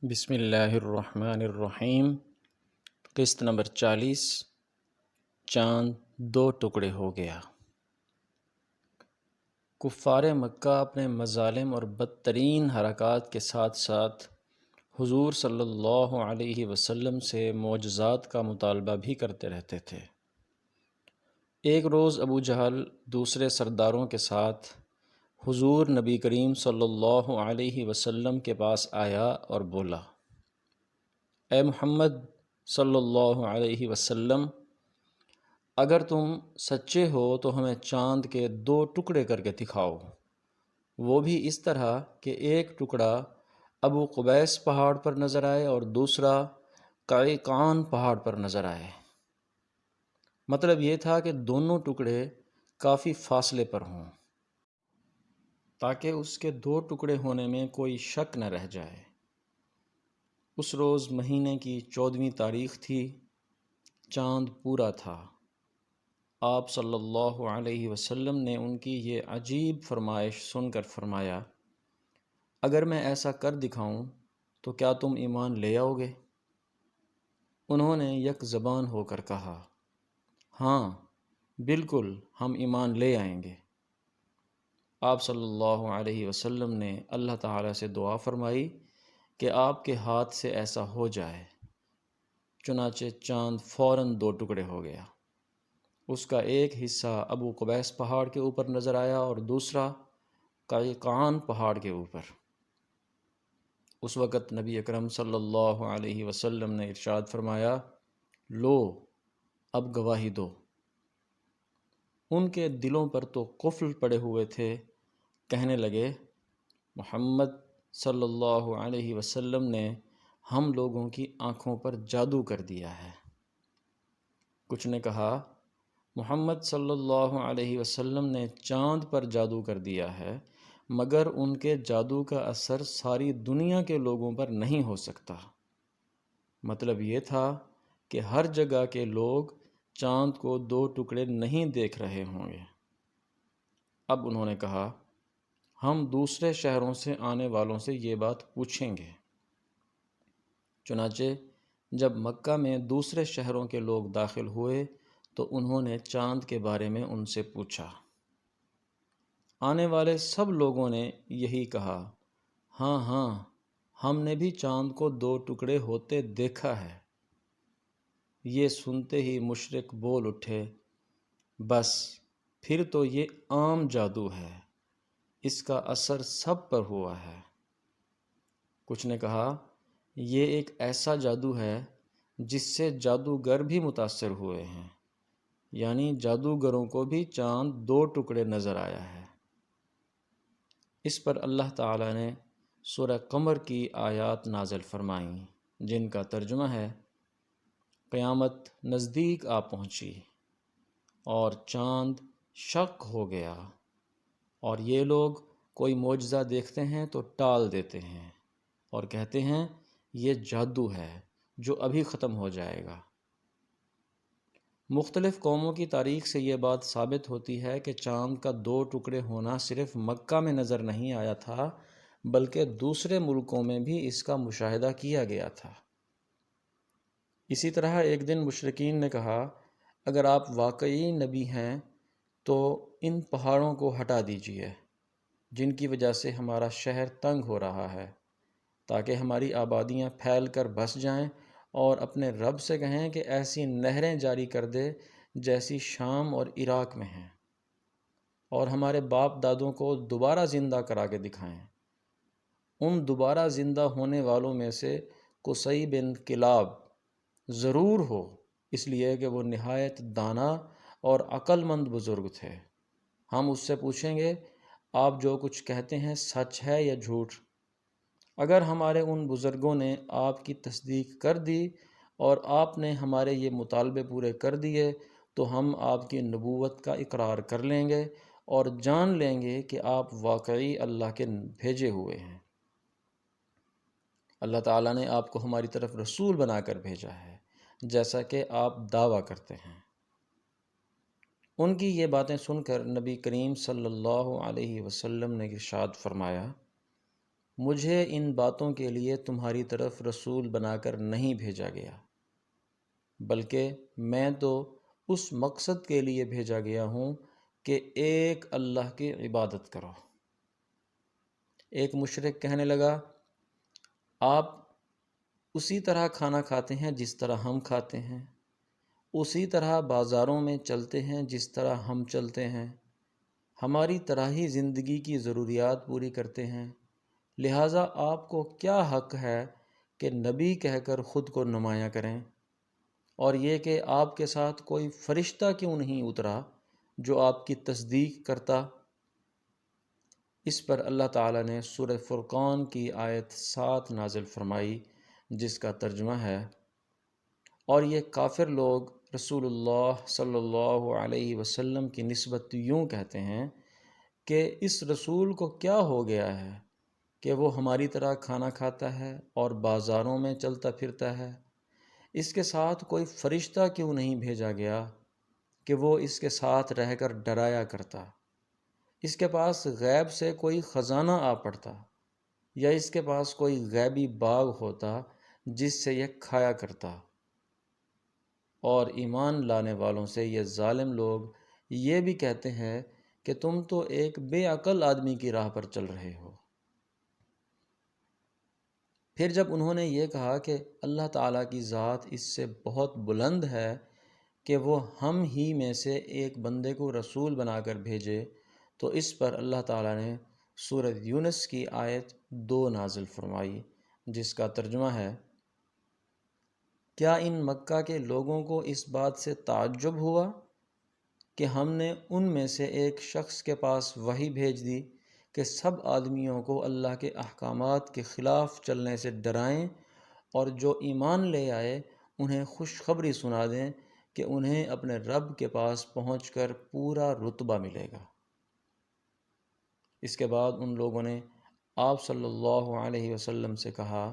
بسم اللہ الرحمن الرحیم۔ قسط نمبر 40۔ چاند دو ٹکڑے ہو گیا۔ کفار مکہ اپنے مظالم اور بدترین حرکات کے ساتھ ساتھ حضور صلی اللہ علیہ وسلم سے معجزات کا مطالبہ بھی کرتے رہتے تھے۔ ایک روز ابو جہل دوسرے سرداروں کے ساتھ حضور نبی کریم صلی اللہ علیہ وسلم کے پاس آیا اور بولا، اے محمد صلی اللہ علیہ وسلم، اگر تم سچے ہو تو ہمیں چاند کے دو ٹکڑے کر کے دکھاؤ، وہ بھی اس طرح کہ ایک ٹکڑا ابو قبیس پہاڑ پر نظر آئے اور دوسرا قیقان پہاڑ پر نظر آئے۔ مطلب یہ تھا کہ دونوں ٹکڑے کافی فاصلے پر ہوں تاکہ اس کے دو ٹکڑے ہونے میں کوئی شک نہ رہ جائے۔ اس روز مہینے کی 14ویں تاریخ تھی، چاند پورا تھا۔ آپ صلی اللہ علیہ وسلم نے ان کی یہ عجیب فرمائش سن کر فرمایا، اگر میں ایسا کر دکھاؤں تو کیا تم ایمان لے آؤ گے؟ انہوں نے یک زبان ہو کر کہا، ہاں بالکل، ہم ایمان لے آئیں گے۔ آپ صلی اللہ علیہ وسلم نے اللہ تعالیٰ سے دعا فرمائی کہ آپ کے ہاتھ سے ایسا ہو جائے۔ چنانچہ چاند فوراً دو ٹکڑے ہو گیا۔ اس کا ایک حصہ ابو قبیس پہاڑ کے اوپر نظر آیا اور دوسرا قیقان پہاڑ کے اوپر۔ اس وقت نبی اکرم صلی اللہ علیہ وسلم نے ارشاد فرمایا، لو اب گواہی دو۔ ان کے دلوں پر تو قفل پڑے ہوئے تھے، کہنے لگے، محمد صلی اللہ علیہ وسلم نے ہم لوگوں کی آنکھوں پر جادو کر دیا ہے۔ کچھ نے کہا، محمد صلی اللہ علیہ وسلم نے چاند پر جادو کر دیا ہے، مگر ان کے جادو کا اثر ساری دنیا کے لوگوں پر نہیں ہو سکتا۔ مطلب یہ تھا کہ ہر جگہ کے لوگ چاند کو دو ٹکڑے نہیں دیکھ رہے ہوں گے۔ اب انہوں نے کہا، ہم دوسرے شہروں سے آنے والوں سے یہ بات پوچھیں گے۔ چنانچہ جب مکہ میں دوسرے شہروں کے لوگ داخل ہوئے تو انہوں نے چاند کے بارے میں ان سے پوچھا۔ آنے والے سب لوگوں نے یہی کہا، ہاں ہاں، ہم نے بھی چاند کو دو ٹکڑے ہوتے دیکھا ہے۔ یہ سنتے ہی مشرک بول اٹھے، بس پھر تو یہ عام جادو ہے، اس کا اثر سب پر ہوا ہے۔ کچھ نے کہا، یہ ایک ایسا جادو ہے جس سے جادوگر بھی متاثر ہوئے ہیں، یعنی جادوگروں کو بھی چاند دو ٹکڑے نظر آیا ہے۔ اس پر اللہ تعالیٰ نے سورہ قمر کی آیات نازل فرمائیں، جن کا ترجمہ ہے، قیامت نزدیک آ پہنچی اور چاند شق ہو گیا، اور یہ لوگ کوئی معجزہ دیکھتے ہیں تو ٹال دیتے ہیں اور کہتے ہیں یہ جادو ہے جو ابھی ختم ہو جائے گا۔ مختلف قوموں کی تاریخ سے یہ بات ثابت ہوتی ہے کہ چاند کا دو ٹکڑے ہونا صرف مکہ میں نظر نہیں آیا تھا، بلکہ دوسرے ملکوں میں بھی اس کا مشاہدہ کیا گیا تھا۔ اسی طرح ایک دن مشرکین نے کہا، اگر آپ واقعی نبی ہیں تو ان پہاڑوں کو ہٹا دیجئے جن کی وجہ سے ہمارا شہر تنگ ہو رہا ہے، تاکہ ہماری آبادیاں پھیل کر بس جائیں، اور اپنے رب سے کہیں کہ ایسی نہریں جاری کر دے جیسی شام اور عراق میں ہیں، اور ہمارے باپ دادوں کو دوبارہ زندہ کرا کے دکھائیں۔ ان دوبارہ زندہ ہونے والوں میں سے قصی بن کلاب ضرور ہو، اس لیے کہ وہ نہایت دانا اور عقل مند بزرگ تھے۔ ہم اس سے پوچھیں گے، آپ جو کچھ کہتے ہیں سچ ہے یا جھوٹ؟ اگر ہمارے ان بزرگوں نے آپ کی تصدیق کر دی اور آپ نے ہمارے یہ مطالبے پورے کر دیے تو ہم آپ کی نبوت کا اقرار کر لیں گے اور جان لیں گے کہ آپ واقعی اللہ کے بھیجے ہوئے ہیں۔ اللہ تعالیٰ نے آپ کو ہماری طرف رسول بنا کر بھیجا ہے، جیسا کہ آپ دعویٰ کرتے ہیں۔ ان کی یہ باتیں سن کر نبی کریم صلی اللہ علیہ وسلم نے ارشاد فرمایا، مجھے ان باتوں کے لیے تمہاری طرف رسول بنا کر نہیں بھیجا گیا، بلکہ میں تو اس مقصد کے لیے بھیجا گیا ہوں کہ ایک اللہ کی عبادت کرو۔ ایک مشرک کہنے لگا، آپ اسی طرح کھانا کھاتے ہیں جس طرح ہم کھاتے ہیں، اسی طرح بازاروں میں چلتے ہیں جس طرح ہم چلتے ہیں، ہماری طرح ہی زندگی کی ضروریات پوری کرتے ہیں، لہٰذا آپ کو کیا حق ہے کہ نبی کہہ کر خود کو نمایاں کریں؟ اور یہ کہ آپ کے ساتھ کوئی فرشتہ کیوں نہیں اترا جو آپ کی تصدیق کرتا؟ اس پر اللہ تعالیٰ نے سورہ فرقان کی آیت 7 نازل فرمائی، جس کا ترجمہ ہے، اور یہ کافر لوگ رسول اللہ صلی اللہ علیہ وسلم کی نسبت یوں کہتے ہیں کہ اس رسول کو کیا ہو گیا ہے کہ وہ ہماری طرح کھانا کھاتا ہے اور بازاروں میں چلتا پھرتا ہے، اس کے ساتھ کوئی فرشتہ کیوں نہیں بھیجا گیا کہ وہ اس کے ساتھ رہ کر ڈرایا کرتا، اس کے پاس غیب سے کوئی خزانہ آ پڑتا، یا اس کے پاس کوئی غیبی باغ ہوتا جس سے یہ کھایا کرتا۔ اور ایمان لانے والوں سے یہ ظالم لوگ یہ بھی کہتے ہیں کہ تم تو ایک بے عقل آدمی کی راہ پر چل رہے ہو۔ پھر جب انہوں نے یہ کہا کہ اللہ تعالیٰ کی ذات اس سے بہت بلند ہے کہ وہ ہم ہی میں سے ایک بندے کو رسول بنا کر بھیجے، تو اس پر اللہ تعالیٰ نے سورہ یونس کی آیت 2 نازل فرمائی، جس کا ترجمہ ہے، کیا ان مکہ کے لوگوں کو اس بات سے تعجب ہوا کہ ہم نے ان میں سے ایک شخص کے پاس وحی بھیج دی کہ سب آدمیوں کو اللہ کے احکامات کے خلاف چلنے سے ڈرائیں، اور جو ایمان لے آئے انہیں خوشخبری سنا دیں کہ انہیں اپنے رب کے پاس پہنچ کر پورا رتبہ ملے گا۔ اس کے بعد ان لوگوں نے آپ صلی اللہ علیہ وسلم سے کہا،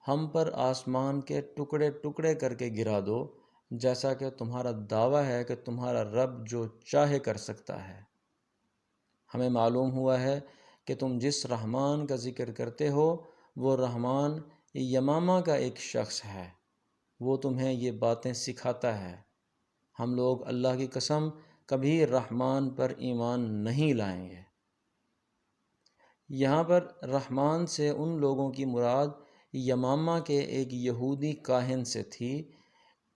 ہم پر آسمان کے ٹکڑے ٹکڑے کر کے گرا دو، جیسا کہ تمہارا دعویٰ ہے کہ تمہارا رب جو چاہے کر سکتا ہے۔ ہمیں معلوم ہوا ہے کہ تم جس رحمان کا ذکر کرتے ہو وہ رحمان یمامہ کا ایک شخص ہے، وہ تمہیں یہ باتیں سکھاتا ہے۔ ہم لوگ اللہ کی قسم کبھی رحمان پر ایمان نہیں لائیں گے۔ یہاں پر رحمان سے ان لوگوں کی مراد یمامہ کے ایک یہودی کاہن سے تھی۔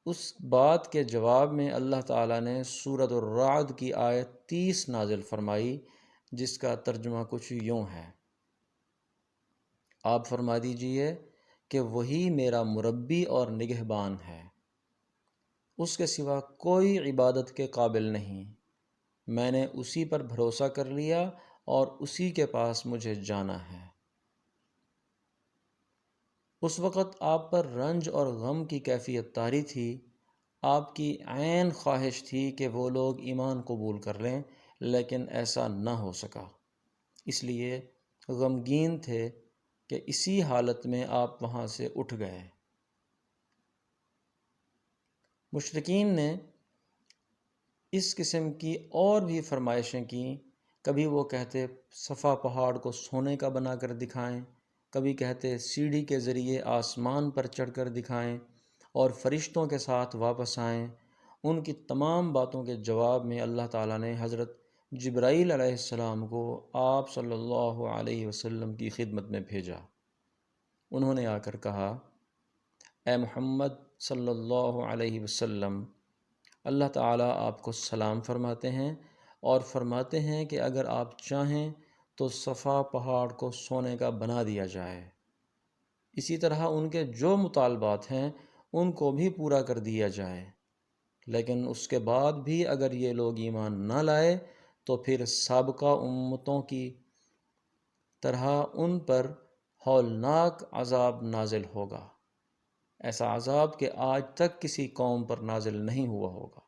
اس بات کے جواب میں اللہ تعالیٰ نے سورۃ الرعد کی آیت 30 نازل فرمائی، جس کا ترجمہ کچھ یوں ہے، آپ فرما دیجئے کہ وہی میرا مربی اور نگہبان ہے، اس کے سوا کوئی عبادت کے قابل نہیں، میں نے اسی پر بھروسہ کر لیا اور اسی کے پاس مجھے جانا ہے۔ اس وقت آپ پر رنج اور غم کی کیفیت طاری تھی، آپ کی عین خواہش تھی کہ وہ لوگ ایمان قبول کر لیں، لیکن ایسا نہ ہو سکا، اس لیے غمگین تھے کہ اسی حالت میں آپ وہاں سے اٹھ گئے۔ مشرکین نے اس قسم کی اور بھی فرمائشیں کیں، کبھی وہ کہتے صفا پہاڑ کو سونے کا بنا کر دکھائیں، کبھی کہتے سیڑھی کے ذریعے آسمان پر چڑھ کر دکھائیں اور فرشتوں کے ساتھ واپس آئیں۔ ان کی تمام باتوں کے جواب میں اللہ تعالیٰ نے حضرت جبرائیل علیہ السلام کو آپ صلی اللہ علیہ وسلم کی خدمت میں بھیجا۔ انہوں نے آ کر کہا، اے محمد صلی اللہ علیہ وسلم، اللہ تعالیٰ آپ کو سلام فرماتے ہیں اور فرماتے ہیں کہ اگر آپ چاہیں تو صفا پہاڑ کو سونے کا بنا دیا جائے، اسی طرح ان کے جو مطالبات ہیں ان کو بھی پورا کر دیا جائے، لیکن اس کے بعد بھی اگر یہ لوگ ایمان نہ لائے تو پھر سابقہ امتوں کی طرح ان پر ہولناک عذاب نازل ہوگا، ایسا عذاب کہ آج تک کسی قوم پر نازل نہیں ہوا ہوگا،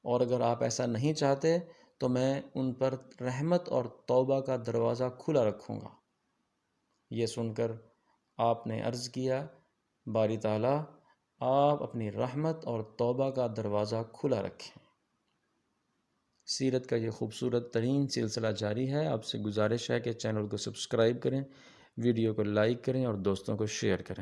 اور اگر آپ ایسا نہیں چاہتے تو میں ان پر رحمت اور توبہ کا دروازہ کھلا رکھوں گا۔ یہ سن کر آپ نے عرض کیا، باری تعالیٰ آپ اپنی رحمت اور توبہ کا دروازہ کھلا رکھیں۔ سیرت کا یہ خوبصورت ترین سلسلہ جاری ہے، آپ سے گزارش ہے کہ چینل کو سبسکرائب کریں، ویڈیو کو لائک کریں اور دوستوں کو شیئر کریں۔